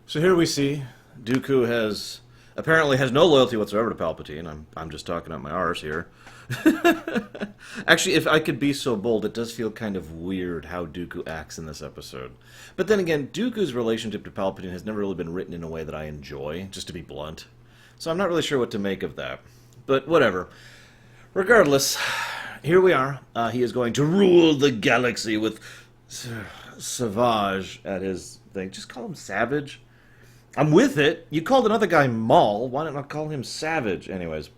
So here we see Dooku apparently has no loyalty whatsoever to Palpatine. I'm just talking out my arse here. Actually, if I could be so bold, it does feel kind of weird how Dooku acts in this episode. But then again, Dooku's relationship to Palpatine has never really been written in a way that I enjoy, just to be blunt. So I'm not really sure what to make of that. But whatever. Regardless, here we are. He is going to rule the galaxy with Savage at his thing. Just call him Savage. I'm with it. You called another guy Maul. Why not call him Savage? Anyways,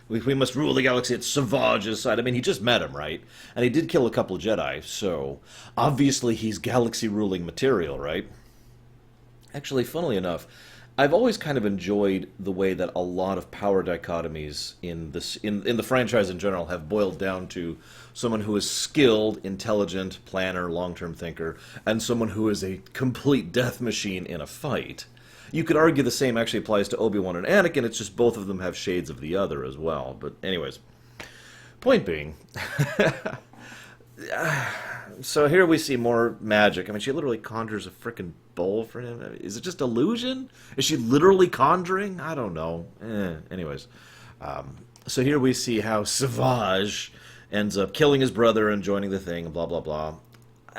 we must rule the galaxy at Savage's side. I mean, he just met him, right? And he did kill a couple of Jedi, so obviously he's galaxy-ruling material, right? Actually, funnily enough, I've always kind of enjoyed the way that a lot of power dichotomies in the franchise in general have boiled down to someone who is skilled, intelligent, planner, long-term thinker, and someone who is a complete death machine in a fight. You could argue the same actually applies to Obi-Wan and Anakin, it's just both of them have shades of the other as well. But anyways, point being, so here we see more magic. I mean, she literally conjures a frickin' bowl for him. Is it just illusion? Is she literally conjuring? I don't know. Anyways, so here we see how Savage ends up killing his brother and joining the thing, blah, blah, blah.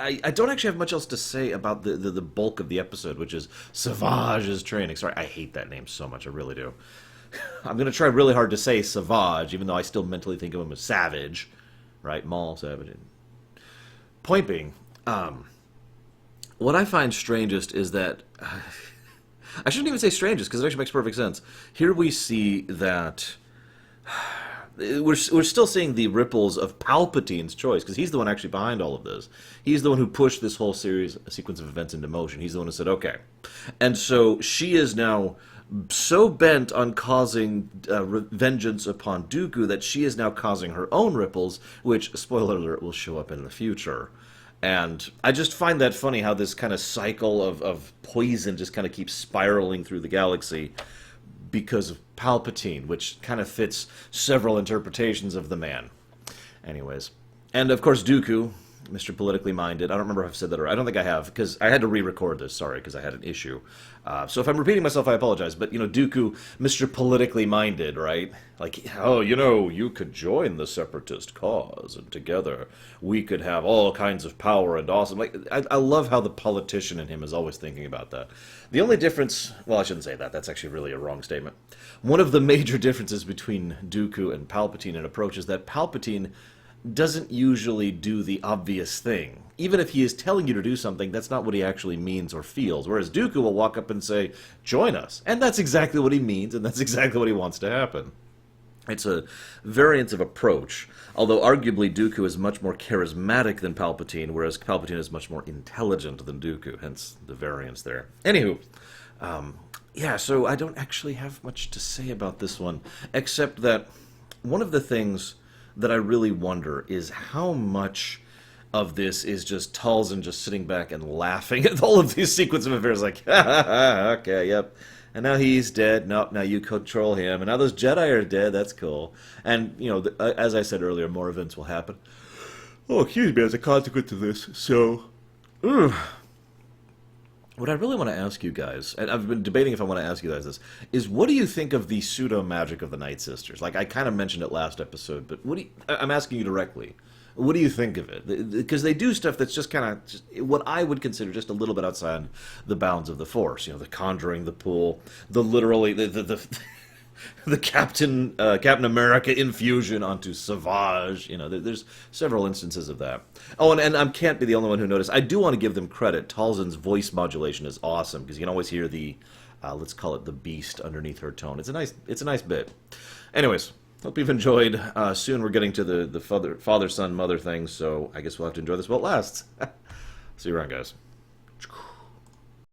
I don't actually have much else to say about the bulk of the episode, which is Savage's training. Sorry, I hate that name so much, I really do. I'm going to try really hard to say Savage, even though I still mentally think of him as Savage. Right? Maul, Savage. Point being, what I find strangest is that... I shouldn't even say strangest, because it actually makes perfect sense. Here we see that... We're still seeing the ripples of Palpatine's choice, because he's the one actually behind all of this. He's the one who pushed this whole sequence of events into motion. He's the one who said, okay. And so she is now so bent on causing vengeance upon Dooku that she is now causing her own ripples, which, spoiler alert, will show up in the future. And I just find that funny how this kind of cycle of poison just kind of keeps spiraling through the galaxy because of Palpatine, which kind of fits several interpretations of the man. Anyways. And, of course, Dooku, Mr. Politically Minded. I don't remember if I've said that or I don't think I have, because I had to re-record this, sorry, because I had an issue. So if I'm repeating myself, I apologize. But, Dooku, Mr. Politically Minded, right? Like, oh, you could join the separatist cause, and together we could have all kinds of power and awesome. Like, I love how the politician in him is always thinking about that. The only difference, well, I shouldn't say that. That's actually really a wrong statement. One of the major differences between Dooku and Palpatine in approach is that Palpatine doesn't usually do the obvious thing. Even if he is telling you to do something, that's not what he actually means or feels. Whereas Dooku will walk up and say, join us. And that's exactly what he means, and that's exactly what he wants to happen. It's a variance of approach, although arguably Dooku is much more charismatic than Palpatine, whereas Palpatine is much more intelligent than Dooku, hence the variance there. Anywho, yeah, so I don't actually have much to say about this one, except that one of the things that I really wonder is how much of this is just Talzin just sitting back and laughing at all of these sequence of affairs, like, ha ha ha, okay, yep. And now he's dead. Nope, now you control him. And now those Jedi are dead. That's cool. And, as I said earlier, more events will happen. Oh, excuse me, as a consequence of this. So, what I really want to ask you guys, and I've been debating if I want to ask you guys this, is what do you think of the pseudo-magic of the Night Sisters? Like, I kind of mentioned it last episode, but I'm asking you directly. What do you think of it? Because they do stuff that's just kind of what I would consider just a little bit outside the bounds of the Force. The conjuring the pool, the Captain America infusion onto Savage. There's several instances of that. Oh, and I can't be the only one who noticed. I do want to give them credit. Talzin's voice modulation is awesome because you can always hear the let's call it the beast underneath her tone. It's a nice bit. Anyways. Hope you've enjoyed. Soon we're getting to the father, son, mother thing, so I guess we'll have to enjoy this while it lasts. See you around, guys.